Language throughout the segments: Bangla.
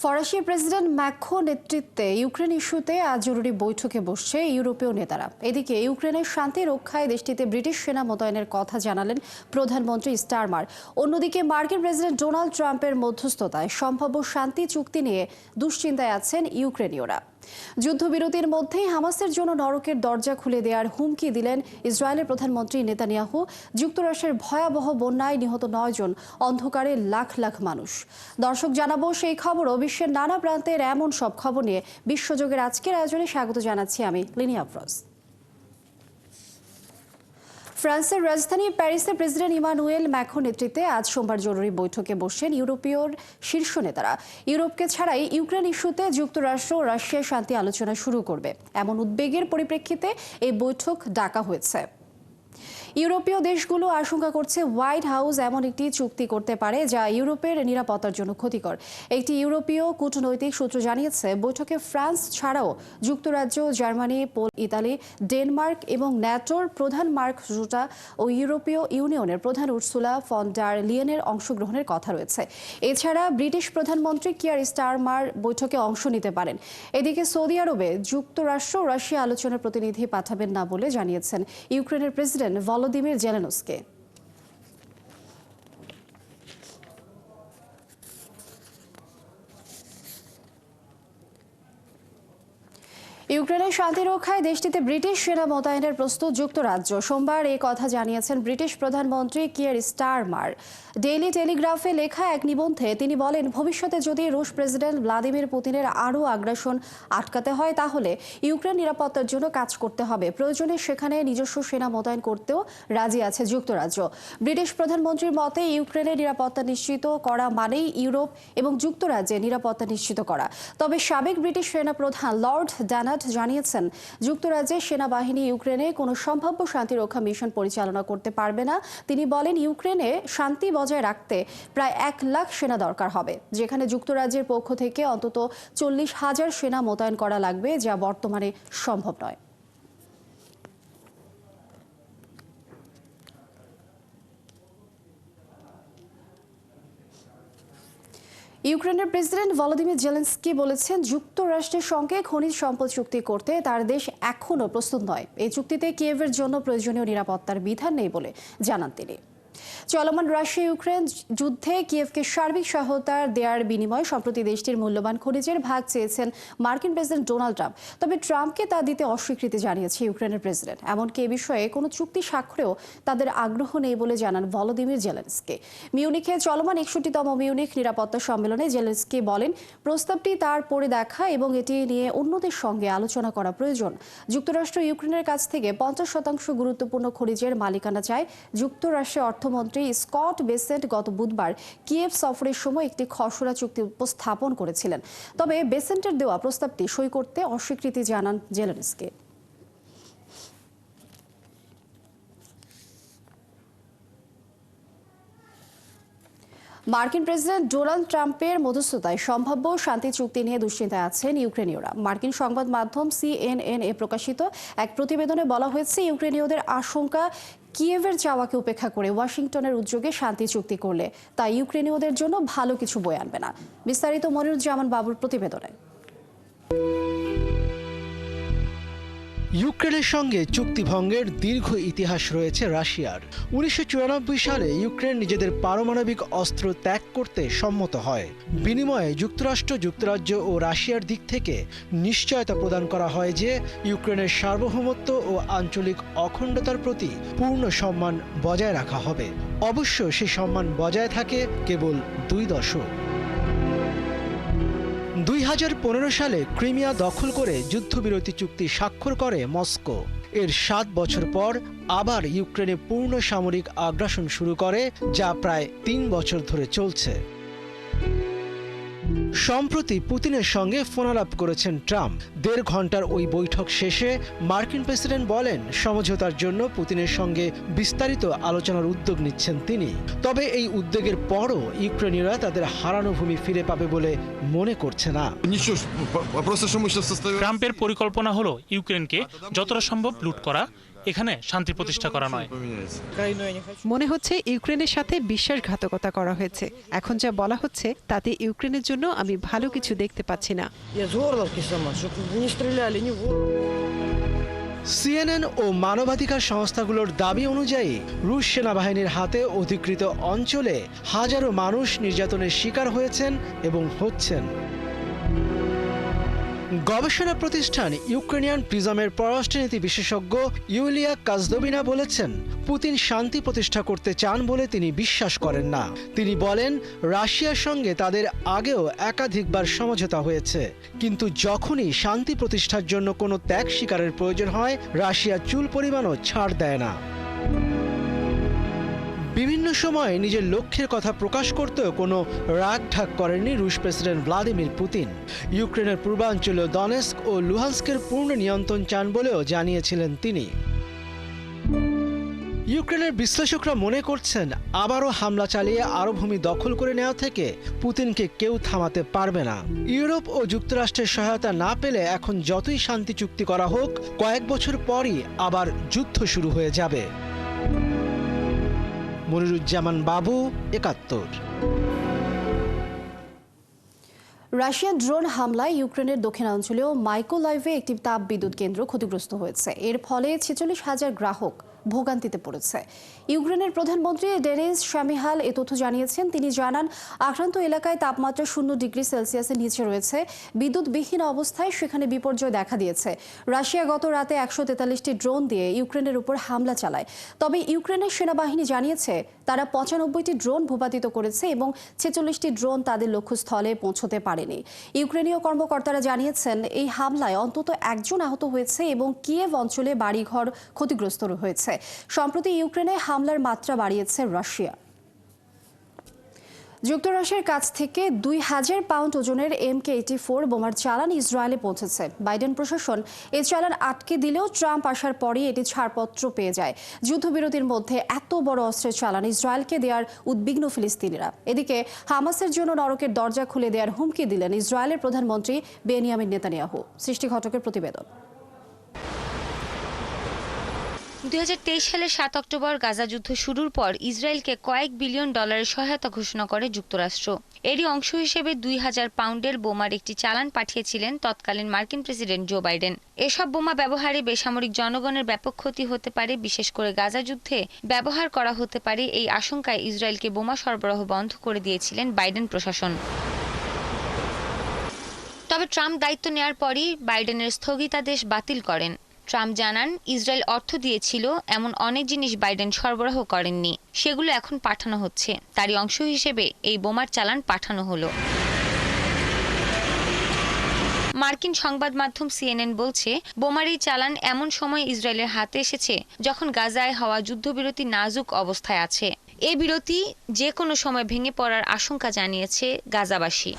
ফরাসি প্রেসিডেন্ট ম্যাক্রো নেতৃত্বে ইউক্রেন ইস্যুতে আজ জরুরি বৈঠকে বসছে ইউরোপীয় নেতারা। এদিকে ইউক্রেনের শান্তি রক্ষায় দেশটিতে ব্রিটিশ সেনা মোতায়েনের কথা জানালেন প্রধানমন্ত্রী স্টারমার। অন্যদিকে মার্কিন প্রেসিডেন্ট ডোনাল্ড ট্রাম্পের মধ্যস্থতায় সম্ভাব্য শান্তি চুক্তি নিয়ে দুশ্চিন্তায় আছেন ইউক্রেনীয়রা। যুদ্ধবিরতির মধ্যেই হামাসের জন্য নরকের দরজা খুলে দেওয়ার হুমকি দিলেন ইসরায়েলের প্রধানমন্ত্রী নেতানিয়াহু। যুক্তরাষ্ট্রের ভয়াবহ বন্যায় নিহত 9 জন, অন্ধকারে লাখ লাখ মানুষ। দর্শক, জানাবো সেই খবরও বিশ্বের নানা প্রান্তের এমন সব খবর নিয়ে বিশ্বযোগের আজকের আয়োজনে স্বাগত জানাচ্ছি আমি লিনি আফরোজ। ফ্রান্সের রাজধানী প্যারিসে প্রেসিডেন্ট ইমানুয়েল ম্যাক্রো নেতৃত্বে আজ সোমবার জরুরি বৈঠকে বসেন ইউরোপীয় শীর্ষ নেতারা। ইউরোপকে ছাড়াই ইউক্রেন ইস্যুতে যুক্তরাষ্ট্র ও রাশিয়ার শান্তি আলোচনা শুরু করবে এমন উদ্বেগের পরিপ্রেক্ষিতে এই বৈঠক ডাকা হয়েছে। ইউরোপীয় দেশগুলো আশঙ্কা করছে হোয়াইট হাউস এমন একটি চুক্তি করতে পারে যা ইউরোপের নিরাপত্তার জন্য ক্ষতিকর। একটি ইউরোপীয় কূটনৈতিক সূত্র জানিয়েছে, বৈঠকে ফ্রান্স ছাড়াও যুক্তরাজ্য, জার্মানি, ইতালি, ডেনমার্ক এবং ন্যাটোর প্রধান মার্ক রুটা ও ইউরোপীয় ইউনিয়নের প্রধান উর্সুলা ফন ডার লিয়েনের অংশগ্রহণের কথা রয়েছে। এছাড়া ব্রিটিশ প্রধানমন্ত্রী কিয়ার স্টারমার বৈঠকে অংশ নিতে পারেন। এদিকে সৌদি আরবে যুক্তরাষ্ট্র ও রাশিয়া আলোচনার প্রতিনিধি পাঠাবেন না বলে জানিয়েছেন ইউক্রেনের প্রেসিডেন্ট ভলোদিমির জেলেনস্কি। ইউক্রেনের শান্তি রক্ষায় দেশটিতে ব্রিটিশ সেনা মোতায়েনের প্রস্তুত যুক্তরাজ্য। সোমবার এই কথা জানিয়েছেন ব্রিটিশ প্রধানমন্ত্রী কিয়ার স্টারমার। ডেইলি টেলিগ্রাফে লেখা এক নিবন্ধে তিনি বলেন, ভবিষ্যতে যদি রুশ প্রেসিডেন্ট ভ্লাদিমির পুতিনের আরও আগ্রাসন আটকাতে হয় তাহলে ইউক্রেন নিরাপত্তার জন্য কাজ করতে হবে। প্রয়োজনে সেখানে নিজস্ব সেনা মোতায়েন করতেও রাজি আছে যুক্তরাজ্য। ব্রিটিশ প্রধানমন্ত্রীর মতে, ইউক্রেনের নিরাপত্তা নিশ্চিত করা মানেই ইউরোপ এবং যুক্তরাজ্যের নিরাপত্তা নিশ্চিত করা। তবে সাবেক ব্রিটিশ সেনাপ্রধান লর্ড ডানাট জানিয়েছেন, যুক্তরাজ্যের সেনাবাহিনী ইউক্রেনে কোনো সম্ভাব্য শান্তিরক্ষা মিশন পরিচালনা করতে পারবে না। তিনি বলেন, ইউক্রেনে শান্তি বজায় রাখতে প্রায় 1 লাখ সেনা দরকার হবে, যেখানে যুক্তরাজ্যের পক্ষ থেকে অন্তত 40,000 সেনা মোতায়েন করা লাগবে, যা বর্তমানে সম্ভব নয়। ইউক্রেনের প্রেসিডেন্ট ভলোদিমির জেলেনস্কি বলেছেন, যুক্তরাষ্ট্রের সঙ্গে খনিজ সম্পদ চুক্তি করতে তার দেশ এখনও প্রস্তুত নয়। এই চুক্তিতে কিয়েভের জন্য প্রয়োজনীয় নিরাপত্তার বিধান নেই বলে জানান তিনি। চলমান রাশিয়া ইউক্রেন যুদ্ধে কিয়েভকে সার্বিক সহায়তা দেওয়ার বিনিময়ে সম্প্রতি দেশটির মূল্যবান খনিজের ভাগ চেয়েছেন মার্কিন প্রেসিডেন্ট ডোনাল্ড ট্রাম্প। তবে ট্রাম্পকে তা দিতে অস্বীকৃতি জানিয়েছে ইউক্রেনের প্রেসিডেন্ট। এমনকি এ বিষয়ে কোনো চুক্তি স্বাক্ষরেও তাদের আগ্রহ নেই বলে জানান ভলোদিমির জেলেনস্কি। মিউনিখে চলমান 61তম মিউনিখ নিরাপত্তা সম্মেলনে জেলেনস্কি বলেন, প্রস্তাবটি তার পড়ে দেখা এবং এটি নিয়ে অন্যদের সঙ্গে আলোচনা করা প্রয়োজন। যুক্তরাষ্ট্র ইউক্রেনের কাছ থেকে 50% গুরুত্বপূর্ণ খনিজের মালিকানা চায়। যুক্তরাষ্ট্রের অর্থমন্ত্রী স্কট বেসেন্ট গত বুধবার কিয়েভ সফরের সময় একটি খসড়া চুক্তি উপস্থাপন করেছিলেন। তবে বেসেন্টের দেওয়া প্রস্তাবটি সই করতে অস্বীকৃতি জানান জেলেনস্কি। মার্কিন প্রেসিডেন্ট ডোনাল্ড ট্রাম্পের মধ্যস্থতায় সম্ভাব্য শান্তি চুক্তি নিয়ে দুশ্চিন্তায় আছেন ইউক্রেনীয়রা। মার্কিন সংবাদ মাধ্যম CNN এ প্রকাশিত এক প্রতিবেদনে বলা হয়েছে, ইউক্রেনীয়দের আশঙ্কা, কিয়েভের চাওয়াকে উপেক্ষা করে ওয়াশিংটনের উদ্যোগে শান্তি চুক্তি করলে তা ইউক্রেনীয়দের জন্য ভালো কিছু বয়ে আনবে না। বিস্তারিত মনিরুজ্জামান বাবুর প্রতিবেদনে। ইউক্রেনের সঙ্গে চুক্তি ভঙ্গের দীর্ঘ ইতিহাস রয়েছে রাশিয়ার। 1994 সালে ইউক্রেন নিজেদের পারমাণবিক অস্ত্র ত্যাগ করতে সম্মত হয়। বিনিময়ে যুক্তরাষ্ট্র, যুক্তরাজ্য ও রাশিয়ার দিক থেকে নিশ্চয়তা প্রদান করা হয় যে ইউক্রেনের সার্বভৌমত্ব ও আঞ্চলিক অখণ্ডতার প্রতি পূর্ণ সম্মান বজায় রাখা হবে। অবশ্য সেই সম্মান বজায় থাকে কেবল 2 দশক। 2015 সালে ক্রিমিয়া দখল করে যুদ্ধবিরতি চুক্তি স্বাক্ষর করে মস্কো। এর 7 বছর পর আবার ইউক্রেনে পূর্ণ সামরিক আগ্রাসন শুরু করে, যা প্রায় 3 বছর ধরে চলছে। সম্প্রতি পুতিনের সঙ্গে ফোনালাপ করেছেন ট্রাম্প। 1.5 ঘন্টার ওই বৈঠক শেষে মার্কিন প্রেসিডেন্ট বলেন, সমঝোতার জন্য পুতিনের সঙ্গে বিস্তারিত আলোচনার উদ্যোগ নিচ্ছেন তিনি। তবে এই উদ্যোগের পরও ইউক্রেনীয়রা তাদের হারানো ভূমি ফিরে পাবে বলে মনে করছে না। ট্রাম্পের পরিকল্পনা হলো ইউক্রেনকে যতটা সম্ভব লুট করা এখানে শান্তি প্রতিষ্ঠা করা নয়। মনে হচ্ছে ইউক্রেনের সাথে বিশ্বাসঘাতকতা করা হয়েছে। এখন যা বলা হচ্ছে তাতে ইউক্রেনের জন্য আমি ভালো কিছু দেখতে পাচ্ছি না। সিএনএন ও মানবাধিকার সংস্থাগুলোর দাবি অনুযায়ী রুশ সেনাবাহিনীর হাতে অধিকৃত অঞ্চলে হাজারো মানুষ নির্যাতনের শিকার হয়েছেন এবং হচ্ছেন। গবেষণা প্রতিষ্ঠান ইউক্রেনিয়ান প্রিজমের পররাষ্ট্রনীতি বিশেষজ্ঞ ইউলিয়া কাজদোবিনা বলেছেন, পুতিন শান্তি প্রতিষ্ঠা করতে চান বলে তিনি বিশ্বাস করেন না। তিনি বলেন, রাশিয়ার সঙ্গে তাদের আগেও একাধিকবার সমঝোতা হয়েছে, কিন্তু যখনই শান্তি প্রতিষ্ঠার জন্য কোনো ত্যাগ স্বীকারের প্রয়োজন হয়, রাশিয়া চুল পরিমাণও ছাড় দেয় না। বিভিন্ন সময় নিজের লক্ষ্যের কথা প্রকাশ করতেও কোনো রাগঢাক করেননি রুশ প্রেসিডেন্ট ভ্লাদিমির পুতিন। ইউক্রেনের পূর্বাঞ্চলীয় দনেস্ক ও লুহান্স্কের পূর্ণ নিয়ন্ত্রণ চান বলেও জানিয়েছিলেন তিনি। ইউক্রেনের বিশ্লেষকরা মনে করছেন, আবারও হামলা চালিয়ে আরও ভূমি দখল করে নেওয়া থেকে পুতিনকে কেউ থামাতে পারবে না। ইউরোপ ও যুক্তরাষ্ট্রের সহায়তা না পেলে এখন যতই শান্তি চুক্তি করা হোক, কয়েক বছর পরই আবার যুদ্ধ শুরু হয়ে যাবে। মনিরুজ্জামান বাবু, ৭১। রাশিয়ান ড্রোন হামলায় ইউক্রেনের দক্ষিণাঞ্চলীয় মাইকোলাইভে একটি তাপ বিদ্যুৎ কেন্দ্র ক্ষতিগ্রস্ত হয়েছে। এর ফলে ৪৬,০০০ গ্রাহক ভোগান্তিতে পড়েছে। ইউক্রেনের প্রধানমন্ত্রী ডেনিস শামিহাল এ তথ্য জানিয়েছেন। তিনি জানান, আক্রান্ত এলাকায় তাপমাত্রা 0 ডিগ্রি সেলসিয়াসের নিচে রয়েছে। বিদ্যুৎবিহীন অবস্থায় সেখানে বিপর্যয় দেখা দিয়েছে। রাশিয়া গত রাতে ১৪৩টি ড্রোন দিয়ে ইউক্রেনের উপর হামলা চালায়। তবে ইউক্রেনের সেনাবাহিনী জানিয়েছে তারা ৯৫টি ড্রোন ভূপাতিত করেছে এবং ৪৬টি ড্রোন তাদের লক্ষ্যস্থলে পৌঁছতে পারেনি। ইউক্রেনীয় কর্মকর্তারা জানিয়েছেন, এই হামলায় অন্তত একজন আহত হয়েছে এবং কিয়েভ অঞ্চলে বাড়িঘর ক্ষতিগ্রস্ত হয়েছে। সম্প্রতি ইউক্রেনে হামলার মাত্রা বাড়িয়েছে রাশিয়া। যুক্তরাষ্ট্রের কাছ থেকে ২,০০০ পাউন্ড ওজনের MK-84 বোমার চালান ইসরায়েলে পৌঁছেছে। বাইডেন প্রশাসন এই চালান আটকে দিলেও ট্রাম্প আসার পরই এটি ছাড়পত্র পেয়ে যায়। যুদ্ধবিরতির মধ্যে এত বড় অস্ত্রের চালান ইসরায়েলকে দেওয়ার উদ্বিগ্ন ফিলিস্তিনিরা। এদিকে হামাসের জন্য নরকের দরজা খুলে দেওয়ার হুমকি দিলেন ইসরায়েলের প্রধানমন্ত্রী বেনিয়ামিন নেতানিয়াহু। সৃষ্টি ঘটকের প্রতিবেদন। ২০২৩ সালের ৭ অক্টোবর গাজা যুদ্ধ শুরুর পর ইসরায়েলকে কয়েক বিলিয়ন ডলারের সহায়তা ঘোষণা করে যুক্তরাষ্ট্র। এরই অংশ হিসেবে ২,০০০ পাউন্ডের বোমার একটি চালান পাঠিয়েছিলেন তৎকালীন মার্কিন প্রেসিডেন্ট জো বাইডেন। এসব বোমা ব্যবহারে বেসামরিক জনগণের ব্যাপক ক্ষতি হতে পারে, বিশেষ করে গাজা যুদ্ধে ব্যবহার করা হতে পারে এই আশঙ্কায় ইসরায়েলকে বোমা সরবরাহ বন্ধ করে দিয়েছিলেন বাইডেন প্রশাসন। তবে ট্রাম্প দায়িত্ব নেয়ার পরই বাইডেনের স্থগিতাদেশ বাতিল করেন। ট্রাম্প জানান, ইসরায়েল অর্থ দিয়েছিল এমন অনেক জিনিস বাইডেন সরবরাহ করেননি, সেগুলো এখন পাঠানো হচ্ছে। তারই অংশ হিসেবে এই বোমার চালান পাঠানো হলো। মার্কিন সংবাদ মাধ্যম CNN বলছে, বোমার এই চালান এমন সময় ইসরায়েলের হাতে এসেছে যখন গাজায় হওয়া যুদ্ধবিরতি নাজুক অবস্থায় আছে। এই বিরতি যে কোনো সময় ভেঙে পড়ার আশঙ্কা জানিয়েছে গাজাবাসী।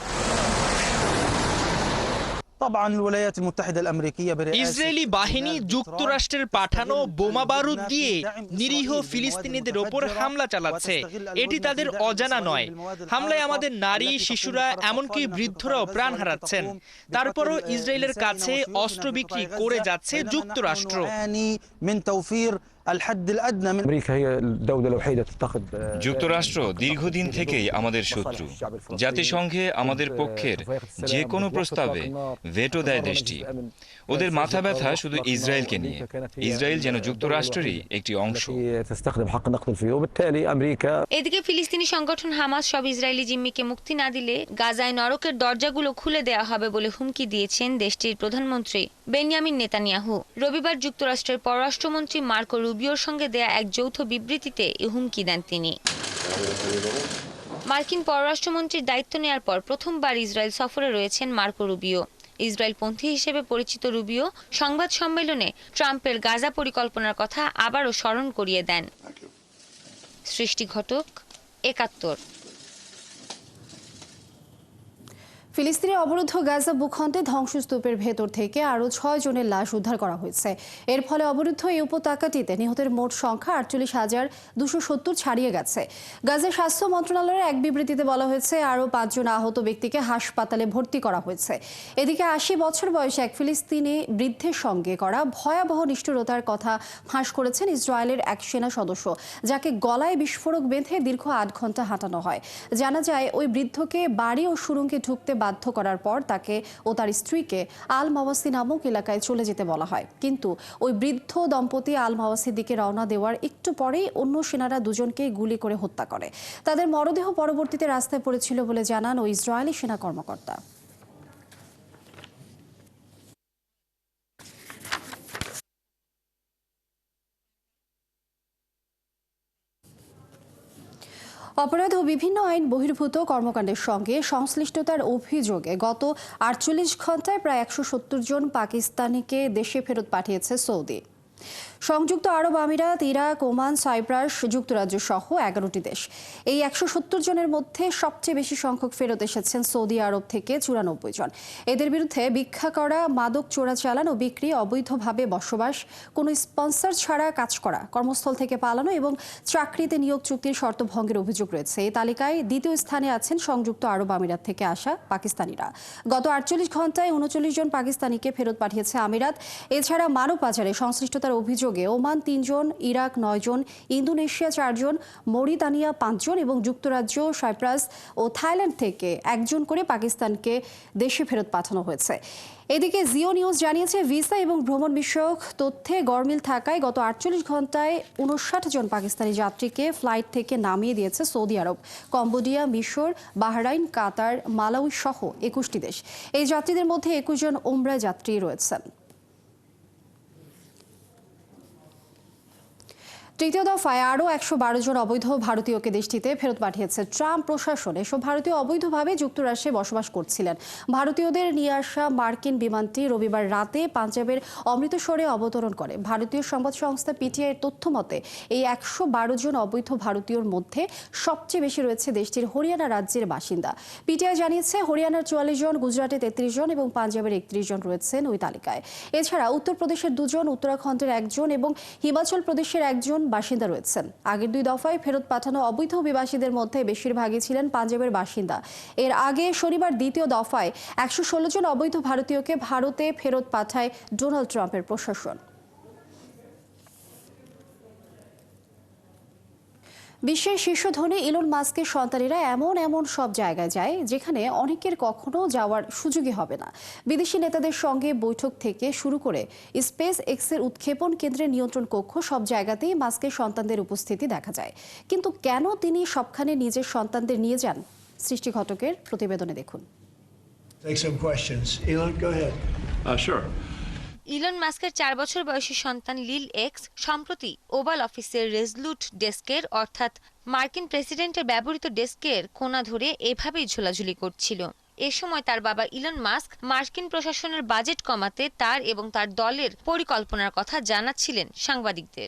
ইসরায়েলি বাহিনী যুক্তরাষ্ট্রের পাঠানো বোমা বারুদ দিয়ে নিরীহ ফিলিস্তিনিদের ওপর হামলা চালাচ্ছে। এটি তাদের অজানা নয়। হামলায় আমাদের নারী, শিশুরা, এমনকি বৃদ্ধরাও প্রাণ হারাচ্ছেন। তারপরও ইসরায়েলের কাছে অস্ত্র বিক্রি করে যাচ্ছে যুক্তরাষ্ট্র। যুক্তরাষ্ট্র দীর্ঘদিন থেকেই আমাদের শত্রু। জাতিসংঘে আমাদের পক্ষের যে কোনো প্রস্তাবে ভেটো দেয় দেশটি। ওদের মাথা ব্যথা শুধু ইসরায়েলকে নিয়ে। ইসরায়েল যেন যুক্তরাষ্ট্রেরই একটি অংশ। এদিকে ফিলিস্তিনি সংগঠন হামাস সব ইসরায়েলি জিম্মিকে মুক্তি না দিলে গাজায় নরকের দরজাগুলো খুলে দেওয়া হবে বলে হুমকি দিয়েছেন দেশটির প্রধানমন্ত্রী বেনিয়ামিন নেতানিয়াহু। রবিবার যুক্তরাষ্ট্রের পররাষ্ট্রমন্ত্রী মার্কো রুবিওর সঙ্গে দেয়া এক যৌথ বিবৃতিতে এই হুমকি দেন তিনি। মার্কিন পররাষ্ট্রমন্ত্রীর দায়িত্ব নেয়ার পর প্রথমবার ইসরায়েল সফরে রয়েছেন মার্কো রুবিও। ইসরায়েলপন্থী হিসেবে পরিচিত রুবিও সংবাদ সম্মেলনে ট্রাম্পের গাজা পরিকল্পনার কথা আবারও স্মরণ করিয়ে দেন। সৃষ্টি ঘটক, ৭১। ফিলিস্তিনি অবরুদ্ধ গাজা ভূখণ্ডে ধ্বংসস্তূপের ভেতর থেকে আরও 6 জনের লাশ উদ্ধার করা হয়েছে। এর ফলে অবরুদ্ধ এই উপত্যকাটিতে নিহতের মোট সংখ্যা 48,270 ছাড়িয়ে গেছে। গাজার স্বাস্থ্য মন্ত্রণালয়ের এক বিবৃতিতে বলা হয়েছে আরও 5 জন আহত ব্যক্তিকে হাসপাতালে ভর্তি করা হয়েছে। এদিকে 80 বছর বয়সী এক ফিলিস্তিনি বৃদ্ধের সঙ্গে করা ভয়াবহ নিষ্ঠুরতার কথা ফাঁস করেছেন ইসরায়েলের এক সেনা সদস্য, যাকে গলায় বিস্ফোরক বেঁধে দীর্ঘ 8 ঘন্টা হাঁটানো হয়। জানা যায় ওই বৃদ্ধকে বাড়ি ও সুড়ঙ্গে ঢুকতে বাধ্য করার পর তাকে ও তার স্ত্রীকে আল মাওয়াসি নামক এলাকায় চলে যেতে বলা হয়। কিন্তু ওই বৃদ্ধ দম্পতি আল মাওয়াসির দিকে রওনা দেওয়ার একটু পরেই অন্য সেনারা দুজনকেই গুলি করে হত্যা করে। তাদের মরদেহ পরবর্তীতে রাস্তায় পড়েছিল বলে জানান ওই ইসরায়েলি সেনা কর্মকর্তা। অপরাধ ও বিভিন্ন আইন বহির্ভূত কর্মকাণ্ডের সঙ্গে সংশ্লিষ্টতার অভিযোগে গত 48 ঘন্টায় প্রায় 170 জন পাকিস্তানিকে দেশে ফেরত পাঠিয়েছে সৌদি। সংযুক্ত আরব আমিরাত, ইরাক, ওমান, সাইপ্রাস, যুক্তরাজ্য সহ 11টি দেশ। এই 170 জনের মধ্যে সবচেয়ে বেশি সংখ্যক ফেরত এসেছেন সৌদি আরব থেকে 94 জন। এদের বিরুদ্ধে ভিক্ষা করা, মাদক চোরাচালান ও বিক্রি, অবৈধভাবে বসবাস, কোনো স্পন্সর ছাড়া কাজ করা, কর্মস্থল থেকে পালানো এবং চাকরিতে নিয়োগ চুক্তির শর্ত ভঙ্গের অভিযোগ রয়েছে। এই তালিকায় দ্বিতীয় স্থানে আছেন সংযুক্ত আরব আমিরাত থেকে আসা পাকিস্তানিরা। গত 48 ঘন্টায় 39 জন পাকিস্তানিকে ফেরত পাঠিয়েছে আমিরাত। এছাড়া মানব পাচারে সংশ্লিষ্টতার অভিযোগে ওমান 3 জন, ইরাক 9 জন, ইন্দোনেশিয়া 4 জন, মরিতানিয়া 5 জন এবং যুক্তরাজ্য, সাইপ্রাস ও থাইল্যান্ড থেকে 1 জন করে পাকিস্তানকে দেশে ফেরত পাঠানো হয়েছে। এদিকে জিও নিউজ জানিয়েছে ভিসা এবং ভ্রমণ বিষয়ক তথ্যে গরমিল থাকায় গত 48 ঘন্টায় 59 জন পাকিস্তানি যাত্রীকে ফ্লাইট থেকে নামিয়ে দিয়েছে সৌদি আরব, কম্বোডিয়া, মিশর, বাহরাইন, কাতার, মালাউই সহ 21টি দেশ। এই যাত্রীদের মধ্যে 21 জন ওমরা যাত্রী রয়েছেন। তৃতীয় দফায় আরও 112 জন অবৈধ ভারতীয়কে দেশটিতে ফেরত পাঠিয়েছে ট্রাম্প প্রশাসন। এসব ভারতীয় অবৈধভাবে যুক্তরাষ্ট্রে বসবাস করছিলেন। ভারতীয়দের নিয়ে আসা মার্কিন বিমানটি রবিবার রাতে পাঞ্জাবের অমৃতসরে অবতরণ করে। ভারতীয় সংবাদ সংস্থা পিটিআই এর তথ্য মতে এই 112 জন অবৈধ ভারতীয়র মধ্যে সবচেয়ে বেশি রয়েছে দেশটির হরিয়ানা রাজ্যের বাসিন্দা। পিটিআই জানিয়েছে হরিয়ানার 44 জন, গুজরাটে 33 জন এবং পাঞ্জাবের 31 জন রয়েছেন ওই তালিকায়। এছাড়া উত্তরপ্রদেশের 2 জন, উত্তরাখণ্ডের 1 জন এবং হিমাচল প্রদেশের 1 জন বাসিন্দা রয়েছেন। আগের 2 দফায় ফেরত পাঠানো অবৈধ অভিবাসীদের মধ্যে বেশিরভাগই ছিলেন পাঞ্জাবের বাসিন্দা। এর আগে শনিবার দ্বিতীয় দফায় 116 জন অবৈধ ভারতীয়কে ভারতে ফেরত পাঠায় ডোনাল্ড ট্রাম্পের প্রশাসন। বিশ্বের শীর্ষ ধনী ইলন মাস্কের সন্তানেরা এমন সব জায়গায় যায় যেখানে অনেকের কখনো যাওয়ার সুযোগই হবে না। বিদেশি নেতাদের সঙ্গে বৈঠক থেকে শুরু করে স্পেস এক্সের উৎক্ষেপণ কেন্দ্রের নিয়ন্ত্রণ কক্ষ, সব জায়গাতেই মাস্কের সন্তানদের উপস্থিতি দেখা যায়। কিন্তু কেন তিনি সবখানে নিজের সন্তানদের নিয়ে যান? সৃষ্টি ঘটকের প্রতিবেদনে দেখুন। ইলন মাস্কের 4 বছর বয়সী সন্তান লিল এক্স সম্প্রতি ওভাল অফিসের রেজলুট ডেস্কের অর্থাৎ মার্কিন প্রেসিডেন্টের ব্যবহৃত ডেস্কের কোণা ধরে এভাবেই ঝোলাঝুলি করছিল। এ সময় তার বাবা ইলন মাস্ক মার্কিন প্রশাসনের বাজেট কমাতে তার এবং তার দলের পরিকল্পনার কথা জানাচ্ছিলেন সাংবাদিকদের।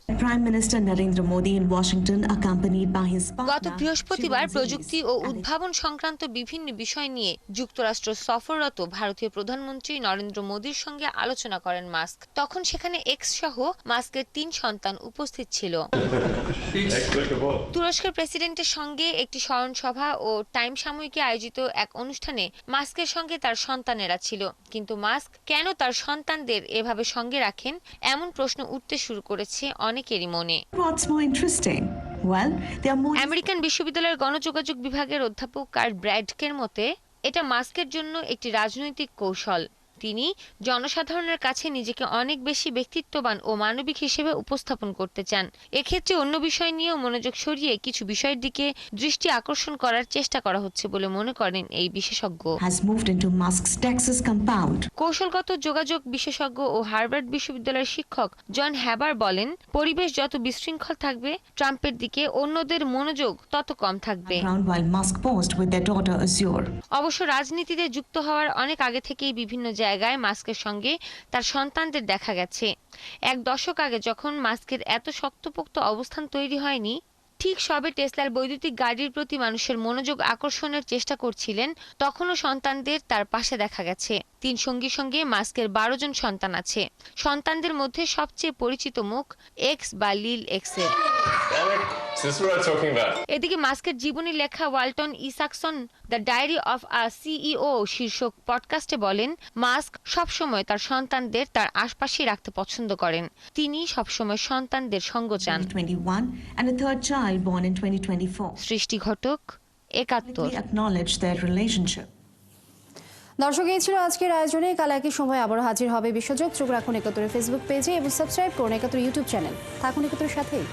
গত বৃহস্পতিবার প্রযুক্তি ও উদ্ভাবন সংক্রান্ত বিভিন্ন বিষয় নিয়ে যুক্তরাষ্ট্র সফররত ভারতীয় প্রধানমন্ত্রী নরেন্দ্র মোদীর সঙ্গে আলোচনা করেন মাস্ক। তখন সেখানে এক্স সহ মাস্কের 3 সন্তান উপস্থিত ছিল। তুরস্কের প্রেসিডেন্টের সঙ্গে একটি স্মরণ সভা ও টাইম সাময়িকী আয়োজিত এক অনুষ্ঠানে মাস্কের সঙ্গে তার সন্তানেরা ছিল। কিন্তু মাস্ক কেন তার সন্তানদের এভাবে সঙ্গে রাখেন, এমন প্রশ্ন উঠতে শুরু করেছে অনেকেরই মনে। আমেরিকান বিশ্ববিদ্যালয়ের গণযোগাযোগ বিভাগের অধ্যাপক কার্ল ব্র্যাডকের মতে এটা মাস্কের জন্য একটি রাজনৈতিক কৌশল। তিনি জনসাধারণের কাছে নিজেকে অনেক বেশি ব্যক্তিত্ববান ও মানবিক হিসেবে উপস্থাপন করতে চান। এক্ষেত্রে অন্য বিষয় নিয়েও মনোযোগ সরিয়ে কিছু বিষয়ের দিকে দৃষ্টি আকর্ষণ করার চেষ্টা করা হচ্ছে বলে মনে করেন এই বিশেষজ্ঞ। কৌশলগত যোগাযোগ বিশেষজ্ঞ ও হার্ভার্ড বিশ্ববিদ্যালয়ের শিক্ষক জন হ্যাবার বলেন, পরিবেশ যত বিশৃঙ্খল থাকবে, ট্রাম্পের দিকে অন্যদের মনোযোগ তত কম থাকবে। অবশ্য রাজনীতিতে যুক্ত হওয়ার অনেক আগে থেকেই বিভিন্ন জায়গায় মাস্কের সঙ্গে তার সন্তানদের দেখা গেছে। 1 দশক আগে যখন মাস্কের এত শক্তপোক্ত অবস্থান তৈরি হয়নি, ঠিক সবে টেসলার বৈদ্যুতিক গাড়ির প্রতি মানুষের মনোযোগ আকর্ষণের চেষ্টা করছিলেন, তখনও সন্তানদের তার পাশে দেখা গেছে। 3 সঙ্গী সঙ্গে মাস্কের 12 জন সন্তান আছে। সন্তানদের মধ্যে সবচেয়ে পরিচিত মুখ এক্স বা লিল এক্সের। এদিকে মাস্কের জীবনী লেখা Walter Isaacson the diary of a CEO শীর্ষক পডকাস্টে বলেন, মাস্ক সবসময় তার সন্তানদের তার আশপাশেই রাখতে পছন্দ করেন। তিনি সবসময় সন্তানদের সঙ্গ চান। 2021 and a third child born in 2024. সৃষ্টি ঘটক, 71। We acknowledge their relationship. দর্শক, এই ছিল আজকের আয়োজনে। কাল একই সময় আবারও হাজির হবে বিশ্বযোগ। চোখ রাখুন 71 ফেসবুক পেজে এবং সাবস্ক্রাইব করুন 71 ইউটিউব চ্যানেল। থাকুন 71 সাথেই।